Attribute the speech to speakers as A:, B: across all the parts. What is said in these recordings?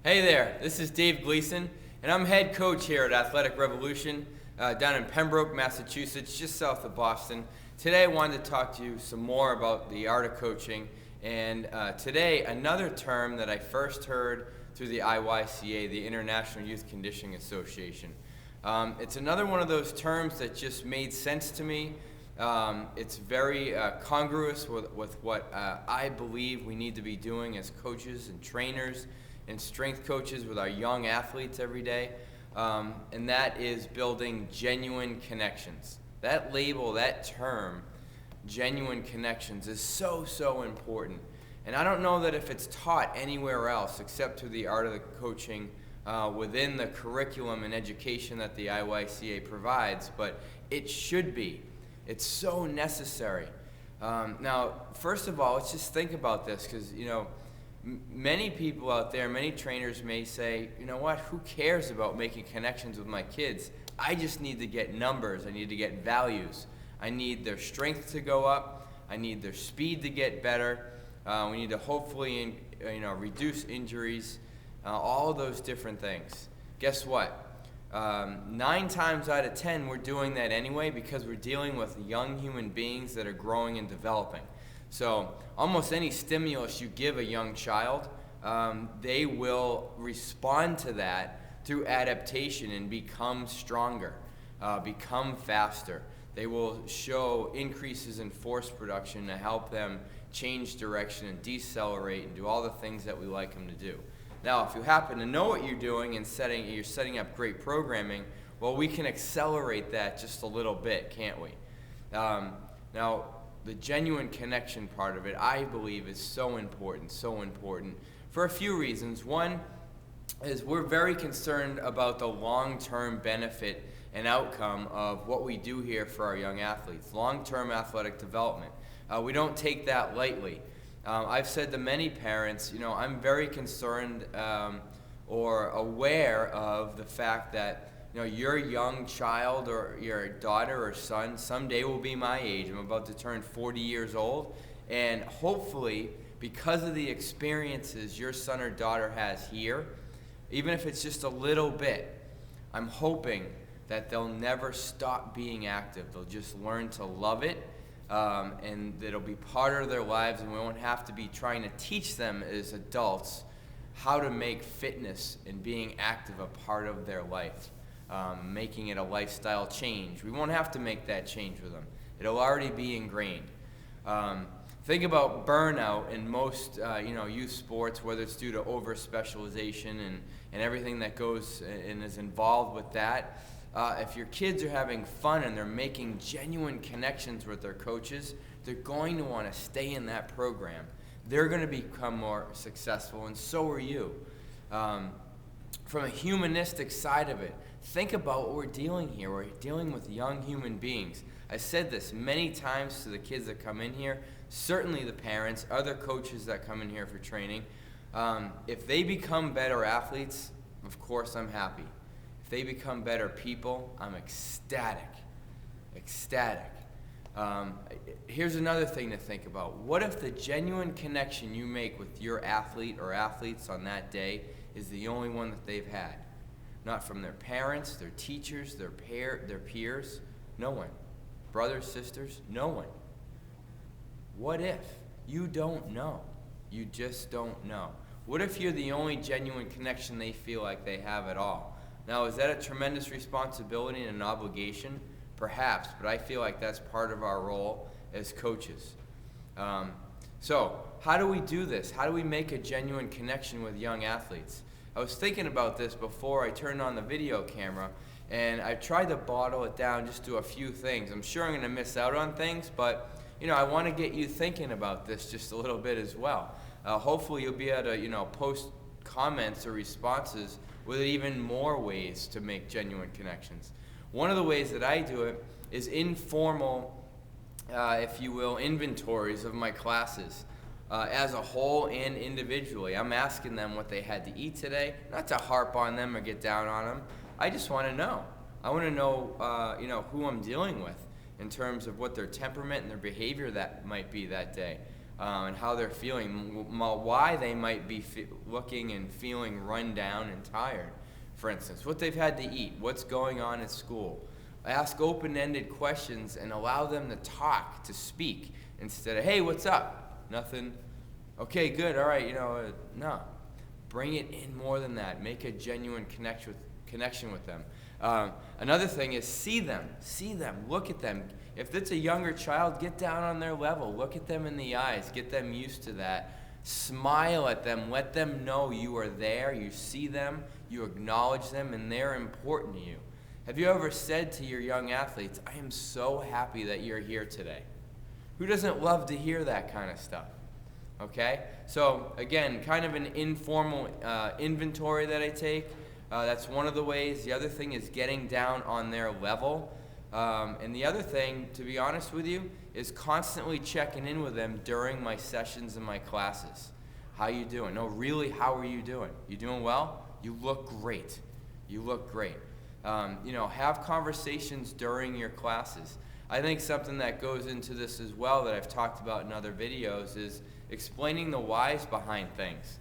A: Hey there, this is Dave Gleason, and I'm head coach here at Athletic Revolution down in Pembroke, Massachusetts, just south of Boston. Today I wanted to talk to you some more about the art of coaching, and today another term that I first heard through the IYCA, the International Youth Conditioning Association. It's another one of those terms that just made sense to me. It's very congruous with what I believe we need to be doing as coaches and trainers and strength coaches with our young athletes every day, and that is building genuine connections. That label, that term, genuine connections, is so important. And I don't know that if it's taught anywhere else except through the art of the coaching within the curriculum and education that the IYCA provides, but it should be. It's so necessary. Now, first of all, let's just think about this, because many people out there, many trainers may say, you know what, who cares about making connections with my kids? I just need to get numbers. I need to get values. I need their strength to go up. I need their speed to get better. We need to hopefully reduce injuries, all those different things. Guess what? 9 times out of 10, we're doing that anyway because we're dealing with young human beings that are growing and developing. So almost any stimulus you give a young child, they will respond to that through adaptation and become stronger, become faster. They will show increases in force production to help them change direction and decelerate and do all the things that we like them to do. Now, if you happen to know what you're doing and you're setting up great programming, well, we can accelerate that just a little bit, can't we? Now, the genuine connection part of it, I believe, is so important for a few reasons. One is we're very concerned about the long-term benefit and outcome of what we do here for our young athletes, long-term athletic development. We don't take that lightly. I've said to many parents, I'm very concerned or aware of the fact that your young child or your daughter or son someday will be my age. I'm about to turn 40 years old, and hopefully, because of the experiences your son or daughter has here, even if it's just a little bit, I'm hoping that they'll never stop being active. They'll just learn to love it, and it'll be part of their lives, and we won't have to be trying to teach them as adults how to make fitness and being active a part of their life. Making it a lifestyle change. We won't have to make that change with them. It'll already be ingrained. Think about burnout in most youth sports, whether it's due to over-specialization and everything that goes and is involved with that. If your kids are having fun and they're making genuine connections with their coaches, they're going to want to stay in that program. They're going to become more successful, and so are you. From a humanistic side of it, think about what we're dealing here. We're dealing with young human beings. I said this many times to the kids that come in here, certainly the parents, other coaches that come in here for training. If they become better athletes, of course I'm happy. If they become better people, I'm ecstatic. Here's another thing to think about. What if the genuine connection you make with your athlete or athletes on that day is the only one that they've had? Not from their parents, their teachers, their peers, no one. Brothers, sisters, no one. What if? You don't know. You just don't know. What if you're the only genuine connection they feel like they have at all? Now, is that a tremendous responsibility and an obligation? Perhaps, but I feel like that's part of our role as coaches. So, how do we do this? How do we make a genuine connection with young athletes? I was thinking about this before I turned on the video camera, and I tried to bottle it down just to a few things. I'm sure I'm going to miss out on things, but I want to get you thinking about this just a little bit as well. Hopefully you'll be able to post comments or responses with even more ways to make genuine connections. One of the ways that I do it is informal, if you will, inventories of my classes. As a whole and individually. I'm asking them what they had to eat today, not to harp on them or get down on them. I just want to know. I want to know, who I'm dealing with in terms of what their temperament and their behavior that might be that day. and how they're feeling, why they might be looking and feeling run down and tired, for instance, what they've had to eat, what's going on at school. Ask open-ended questions and allow them to talk, to speak, instead of, hey, what's up? Nothing. Okay, good, all right, no. Bring it in more than that. Make a genuine connection with them. Another thing is see them, look at them. If it's a younger child, get down on their level, look at them in the eyes, get them used to that. Smile at them, let them know you are there, you see them, you acknowledge them, and they're important to you. Have you ever said to your young athletes, I am so happy that you're here today? Who doesn't love to hear that kind of stuff? Okay? So again, kind of an informal inventory that I take. That's one of the ways. The other thing is getting down on their level. And the other thing, to be honest with you, is constantly checking in with them during my sessions and my classes. How you doing? No, really, how are you doing? You doing well? You look great. You look great. Have conversations during your classes. I think something that goes into this as well that I've talked about in other videos is explaining the whys behind things.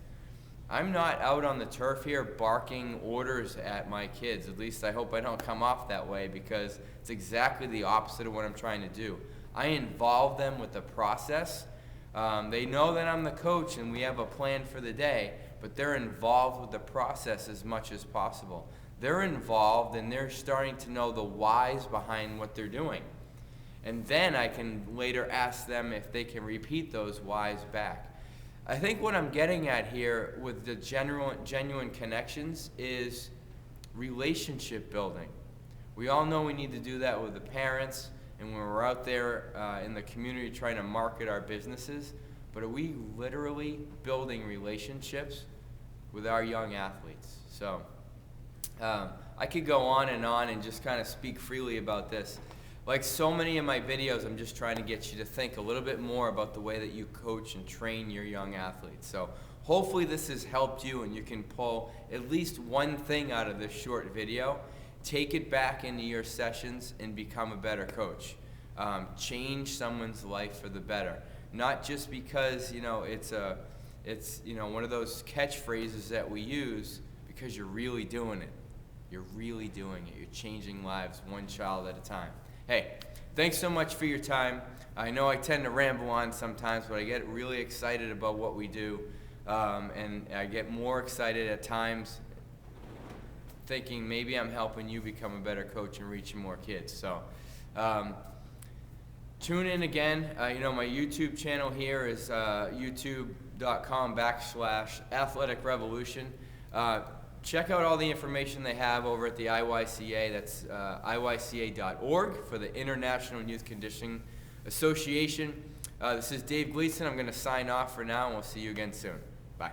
A: I'm not out on the turf here barking orders at my kids. At least I hope I don't come off that way, because it's exactly the opposite of what I'm trying to do. I involve them with the process. They know that I'm the coach and we have a plan for the day, but they're involved with the process as much as possible. They're involved and they're starting to know the whys behind what they're doing. And then I can later ask them if they can repeat those whys back. I think what I'm getting at here with the genuine connections is relationship building. We all know we need to do that with the parents and when we're out there in the community trying to market our businesses, but are we literally building relationships with our young athletes? So I could go on and just kind of speak freely about this. Like so many of my videos, I'm just trying to get you to think a little bit more about the way that you coach and train your young athletes. So hopefully this has helped you and you can pull at least one thing out of this short video. Take it back into your sessions and become a better coach. Change someone's life for the better. Not just because it's one of those catchphrases that we use, because you're really doing it. You're really doing it. You're changing lives one child at a time. Hey, thanks so much for your time. I know I tend to ramble on sometimes, but I get really excited about what we do, and I get more excited at times thinking maybe I'm helping you become a better coach and reaching more kids. So tune in again. My YouTube channel here is youtube.com/Athletic Revolution. Check out all the information they have over at the IYCA. That's iyca.org for the International Youth Conditioning Association. This is Dave Gleason. I'm going to sign off for now, and we'll see you again soon. Bye.